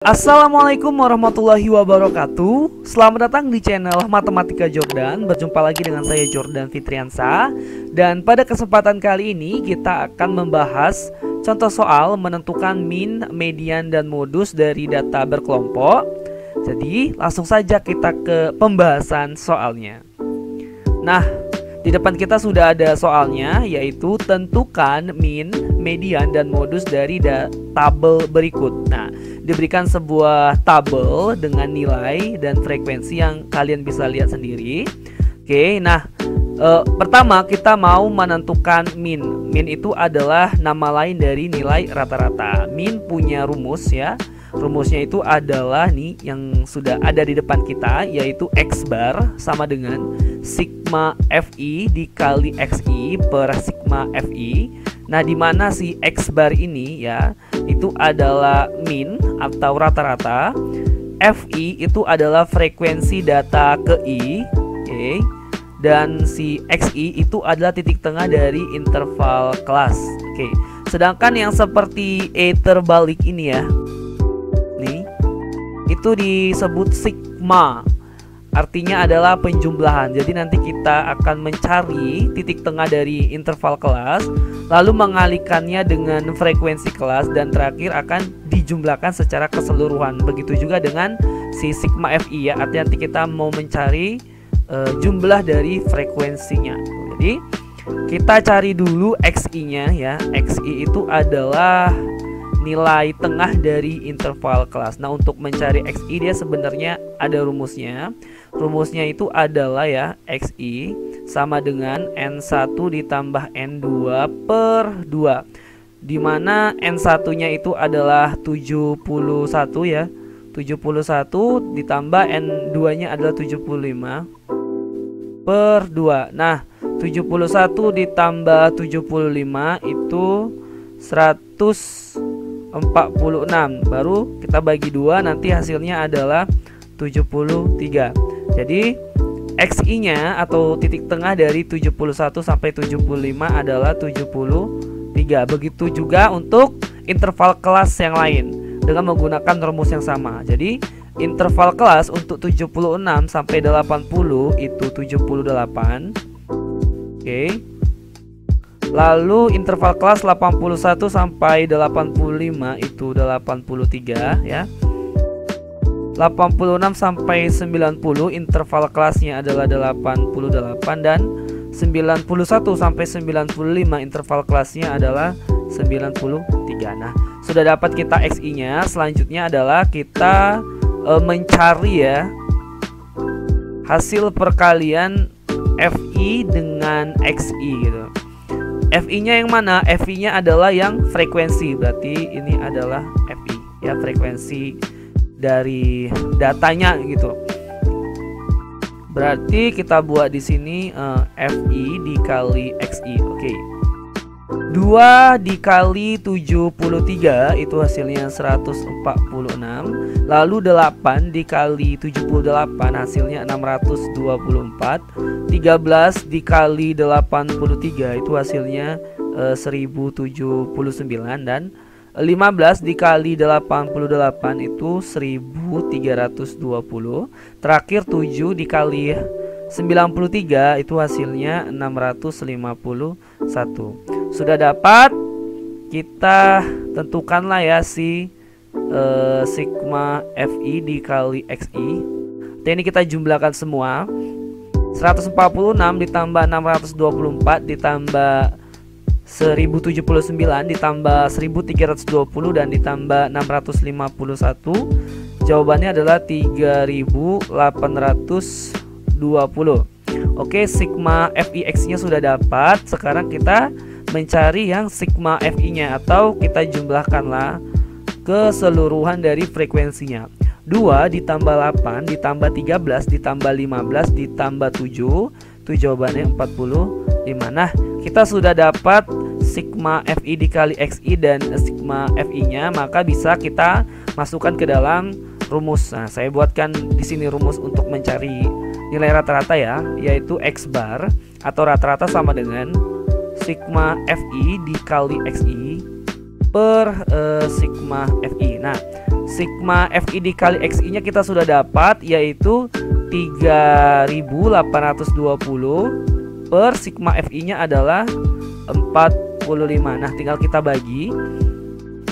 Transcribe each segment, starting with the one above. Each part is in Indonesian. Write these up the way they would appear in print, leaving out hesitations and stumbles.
Assalamualaikum warahmatullahi wabarakatuh. Selamat datang di channel Matematika Jordan. Berjumpa lagi dengan saya Jordan Fitriansa. Dan pada kesempatan kali ini kita akan membahas contoh soal menentukan min, median, dan modus dari data berkelompok. Jadi langsung saja kita ke pembahasan soalnya. Nah, di depan kita sudah ada soalnya, yaitu tentukan min, median, dan modus dari tabel berikut. Nah, diberikan sebuah tabel dengan nilai dan frekuensi yang kalian bisa lihat sendiri. Oke, nah pertama kita mau menentukan min. Min itu adalah nama lain dari nilai rata-rata. Min punya rumus ya. Rumusnya itu adalah nih yang sudah ada di depan kita, yaitu X bar sama dengan sigma FI dikali XI per sigma FI. Nah, di mana si X bar ini ya, itu adalah min atau rata-rata. FI itu adalah frekuensi data ke I, oke. Dan si XI itu adalah titik tengah dari interval kelas, oke. Sedangkan yang seperti E terbalik ini ya, nih, itu disebut sigma. Artinya adalah penjumlahan. Jadi nanti kita akan mencari titik tengah dari interval kelas, lalu mengalihkannya dengan frekuensi kelas, dan terakhir akan dijumlahkan secara keseluruhan. Begitu juga dengan si sigma FI ya. Artinya nanti kita mau mencari jumlah dari frekuensinya. Jadi kita cari dulu XI-nya ya. XI itu adalah nilai tengah dari interval kelas. Nah, untuk mencari XI dia sebenarnya ada rumusnya. Rumusnya itu adalah ya, XI sama dengan N1 ditambah N2 per 2, dimana N1 nya itu adalah 71 ya. 71 ditambah N2 nya adalah 75 per 2. Nah, 71 ditambah 75 itu 146. Baru kita bagi 2, nanti hasilnya adalah 73. Jadi XI-nya atau titik tengah dari 71 sampai 75 adalah 73. Begitu juga untuk interval kelas yang lain dengan menggunakan rumus yang sama. Jadi interval kelas untuk 76 sampai 80 itu 78. Oke. Lalu interval kelas 81 sampai 85 itu 83 ya. 86 sampai 90 interval kelasnya adalah 88, dan 91 sampai 95 interval kelasnya adalah 93. Nah, sudah dapat kita XI-nya. Selanjutnya adalah kita mencari ya hasil perkalian FI dengan XI gitu. FI-nya yang mana? FI-nya adalah yang frekuensi. Berarti ini adalah FI ya, frekuensi dari datanya gitu. Berarti kita buat di sini FI dikali XI. Oke. 2 dikali 73 itu hasilnya 146. Lalu 8 dikali 78 hasilnya 624. 13 dikali 83 itu hasilnya 1079, dan 15 dikali 88 itu 1320. Terakhir 7 dikali 93 itu hasilnya 651. Sudah dapat, kita tentukanlah ya si sigma FI dikali XI. Ini kita jumlahkan semua. 146 ditambah 624 ditambah 1079 ditambah 1320 dan ditambah 651. Jawabannya adalah 3820. Oke, sigma FIX nya sudah dapat. Sekarang kita mencari yang sigma FI-nya, atau kita jumlahkanlah keseluruhan dari frekuensinya. 2 ditambah 8 ditambah 13 ditambah 15 ditambah 7, itu jawabannya 45. Nah, kita sudah dapat sigma FI dikali XI dan sigma FI-nya, maka bisa kita masukkan ke dalam rumus. Nah, saya buatkan di sini rumus untuk mencari nilai rata-rata ya, yaitu X bar atau rata-rata sama dengan sigma FI dikali XI per sigma FI. Nah, sigma FI dikali XI nya kita sudah dapat, yaitu 3820 per sigma FI nya adalah 45. Nah tinggal kita bagi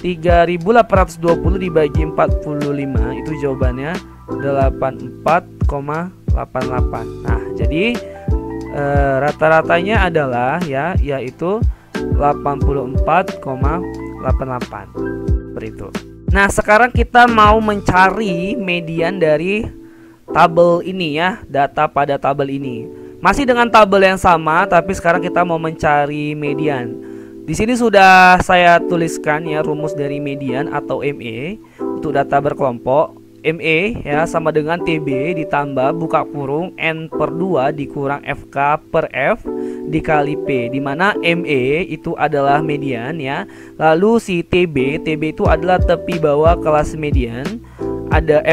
3820 dibagi 45, itu jawabannya 84,88. Nah jadi rata-ratanya adalah yaitu 84,88 seperti itu. Nah sekarang kita mau mencari median dari tabel ini ya, data pada tabel ini. Masih dengan tabel yang sama, tapi sekarang kita mau mencari median. Di sini sudah saya tuliskan ya rumus dari median atau ME untuk data berkelompok. ME ya sama dengan TB ditambah buka kurung N/2 dikurang FK per F dikali P, dimana ME itu adalah median ya. Lalu si TB itu adalah tepi bawah kelas median. Ada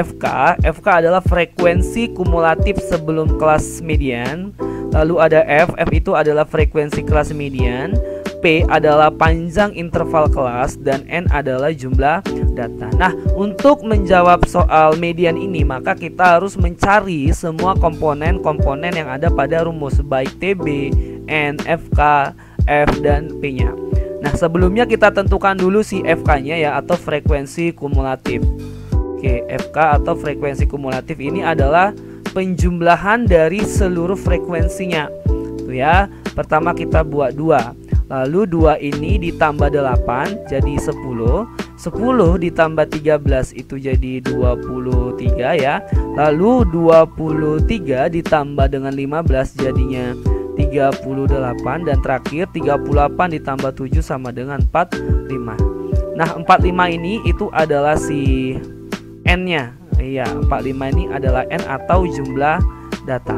FK adalah frekuensi kumulatif sebelum kelas median. Lalu ada F itu adalah frekuensi kelas median. P adalah panjang interval kelas, dan N adalah jumlah data. Nah, untuk menjawab soal median ini, maka kita harus mencari semua komponen-komponen yang ada pada rumus, baik TB, N, FK, F, dan P-nya. Nah, sebelumnya kita tentukan dulu si FK-nya ya, atau frekuensi kumulatif. Oke, FK atau frekuensi kumulatif ini adalah penjumlahan dari seluruh frekuensinya. Tuh ya, pertama kita buat 2. Lalu 2 ini ditambah 8 jadi 10. 10 ditambah 13 itu jadi 23 ya. Lalu 23 ditambah dengan 15 jadinya 38. Dan terakhir 38 ditambah 7 sama dengan 45. Nah 45 ini itu adalah si N-nya. Iya, 45 ini adalah N atau jumlah data.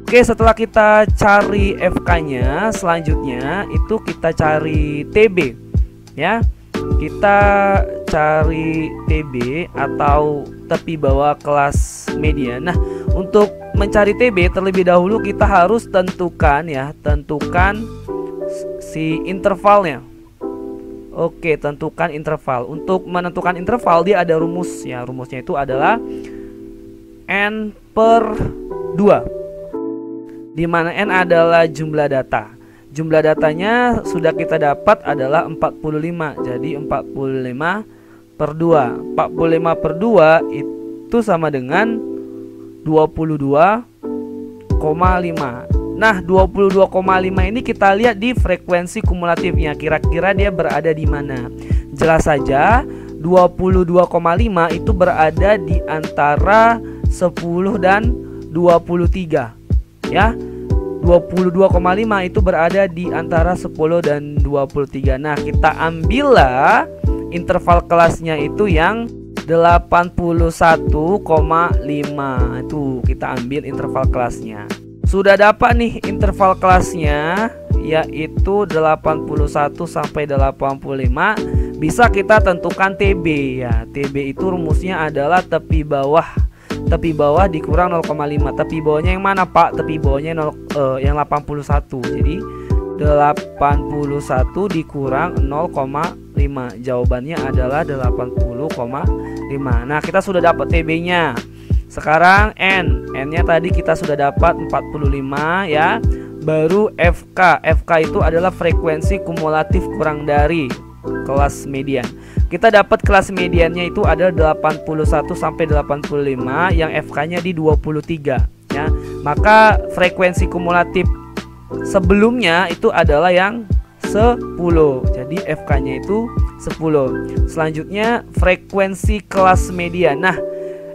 Oke, setelah kita cari FK-nya, selanjutnya itu kita cari TB ya. Kita cari TB atau tepi bawah kelas median. Nah, untuk mencari TB terlebih dahulu kita harus tentukan si intervalnya. Oke, tentukan interval. Untuk menentukan interval dia ada rumus ya. Rumusnya itu adalah N/2. Di mana N adalah jumlah data. Jumlah datanya sudah kita dapat adalah 45. Jadi 45/2. 45/2 itu sama dengan 22,5. Nah 22,5 ini kita lihat di frekuensi kumulatifnya. Kira-kira dia berada di mana? Jelas saja 22,5 itu berada di antara 10 dan 23 ya. 22,5 itu berada di antara 10 dan 23. Nah kita ambillah interval kelasnya itu yang 81,5. Itu kita ambil interval kelasnya. Sudah dapat nih interval kelasnya, yaitu 81 sampai 85. Bisa kita tentukan TB ya. TB itu rumusnya adalah tepi bawah dikurang 0,5. Tepi bawahnya yang mana Pak? Tepi bawahnya yang 81. Jadi 81 dikurang 0,5. Jawabannya adalah 80,5. Nah kita sudah dapat TB nya. Sekarang N-nya tadi kita sudah dapat 45 ya. Baru FK itu adalah frekuensi kumulatif kurang dari kelas median. Kita dapat kelas mediannya itu ada 81 sampai 85, yang FK-nya di 23 ya. Maka frekuensi kumulatif sebelumnya itu adalah yang 10. Jadi FK-nya itu 10. Selanjutnya frekuensi kelas median. Nah,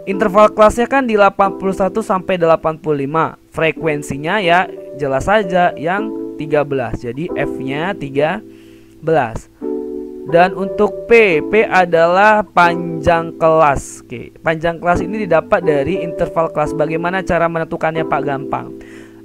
interval kelasnya kan di 81 sampai 85. Frekuensinya ya jelas saja yang 13. Jadi F-nya 13. Dan untuk P adalah panjang kelas. Oke, panjang kelas ini didapat dari interval kelas. Bagaimana cara menentukannya Pak? Gampang.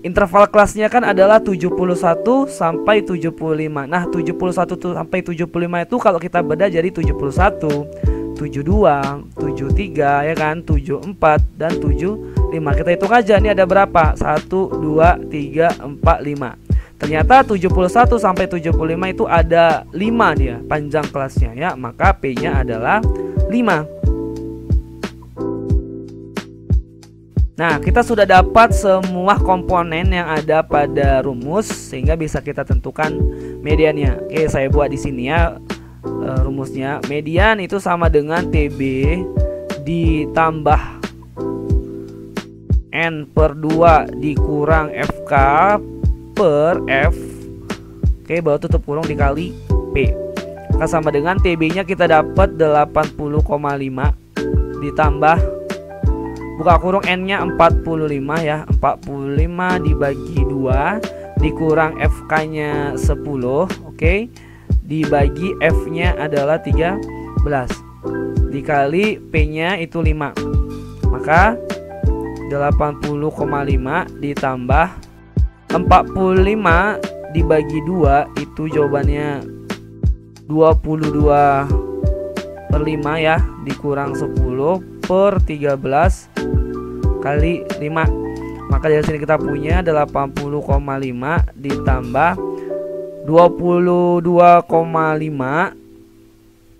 Interval kelasnya kan adalah 71 sampai 75. Nah, 71 sampai 75 itu kalau kita bedah jadi 71, 72, 73 ya kan, 74 dan 75. Kita hitung aja nih ada berapa? 1 2 3 4 5. Ternyata 71 sampai 75 itu ada 5 dia panjang kelasnya ya. Maka P-nya adalah 5. Nah, kita sudah dapat semua komponen yang ada pada rumus sehingga bisa kita tentukan mediannya. Oke, saya buat di sini ya rumusnya. Median itu sama dengan TB ditambah N per 2 dikurang FK per F. Oke, baru tutup kurung dikali P. Maka sama dengan TB nya kita dapat 80,5 ditambah buka kurung N nya 45 ya, 45 dibagi 2 dikurang FK nya 10. Oke, dibagi F nya adalah 13 dikali P nya itu 5. Maka 80,5 ditambah 45 dibagi 2 itu jawabannya 22/5 ya, dikurang 10 per 13 kali 5. Maka dari sini kita punya 80,5 ditambah 22,5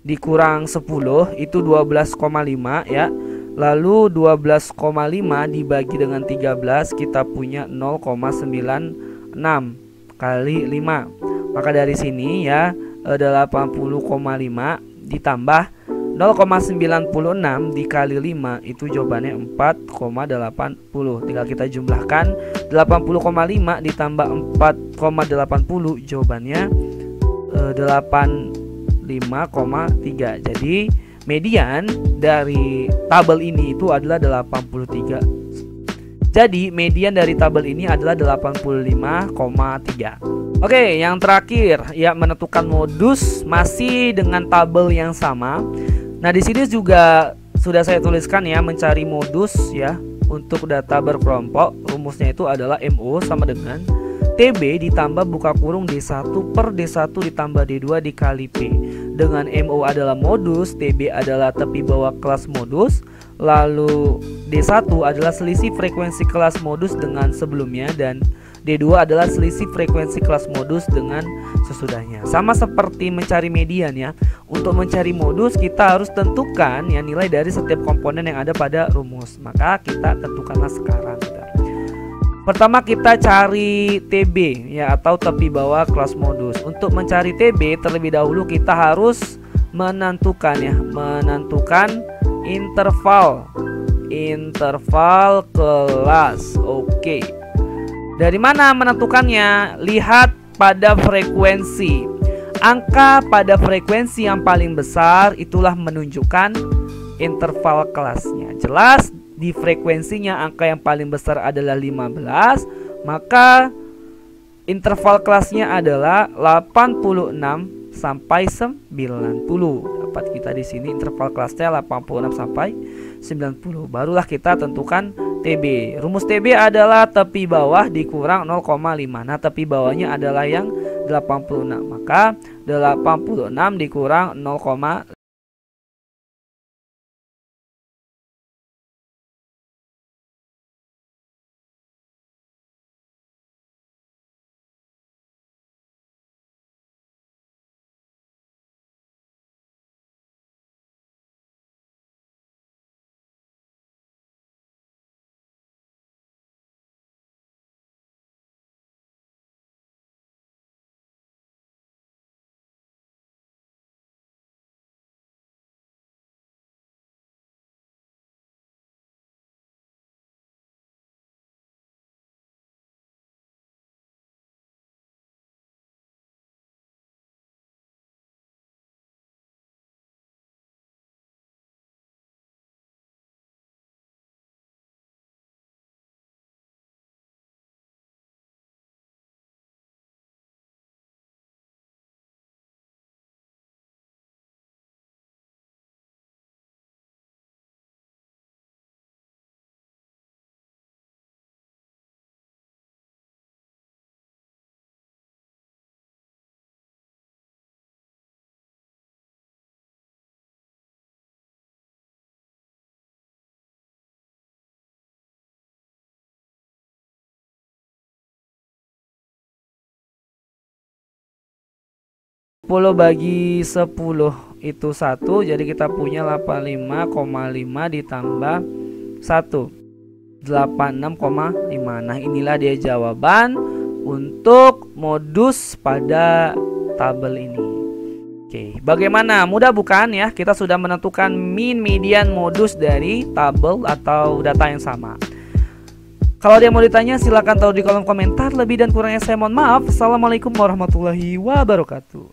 dikurang 10 itu 12,5 ya. Lalu 12,5 dibagi dengan 13 kita punya 0,96 kali 5. Maka dari sini ya 80,5 ditambah 0,96 dikali 5 itu jawabannya 4,80. Tinggal kita jumlahkan 80,5 ditambah 4,80 jawabannya 85,3. Jadi median dari tabel ini itu adalah 83. Jadi median dari tabel ini adalah 85,3. Oke, yang terakhir ya menentukan modus masih dengan tabel yang sama. Nah, di sini juga sudah saya tuliskan ya mencari modus ya untuk data berkelompok. Rumusnya itu adalah MO sama dengan TB ditambah buka kurung D1 per D1 ditambah D2 dikali P. Dengan MO adalah modus, TB adalah tepi bawah kelas modus, lalu D1 adalah selisih frekuensi kelas modus dengan sebelumnya, dan D2 adalah selisih frekuensi kelas modus dengan sesudahnya. Sama seperti mencari median ya. Untuk mencari modus kita harus tentukan ya nilai dari setiap komponen yang ada pada rumus. Maka kita tentukanlah sekarang. Pertama kita cari TB ya atau tepi bawah kelas modus. Untuk mencari TB terlebih dahulu kita harus menentukan interval kelas. Oke. Dari mana menentukannya? Lihat pada frekuensi. Angka pada frekuensi yang paling besar itulah menunjukkan interval kelasnya. Jelas di frekuensinya angka yang paling besar adalah 15, maka interval kelasnya adalah 86 sampai 90. Dapat kita di sini interval kelasnya 86 sampai 90. Barulah kita tentukan TB. Rumus TB adalah tepi bawah dikurang 0,5. Nah, tepi bawahnya adalah yang 86. Maka 86 dikurang 0,5. Bagi 10 itu 1, jadi kita punya 85,5 ditambah 1. 86,5. Nah, inilah dia jawaban untuk modus pada tabel ini. Oke, bagaimana? Mudah bukan ya? Kita sudah menentukan min, median, modus dari tabel atau data yang sama. Kalau ada yang mau ditanya silahkan taruh di kolom komentar. Lebih dan kurangnya saya mohon maaf. Assalamualaikum warahmatullahi wabarakatuh.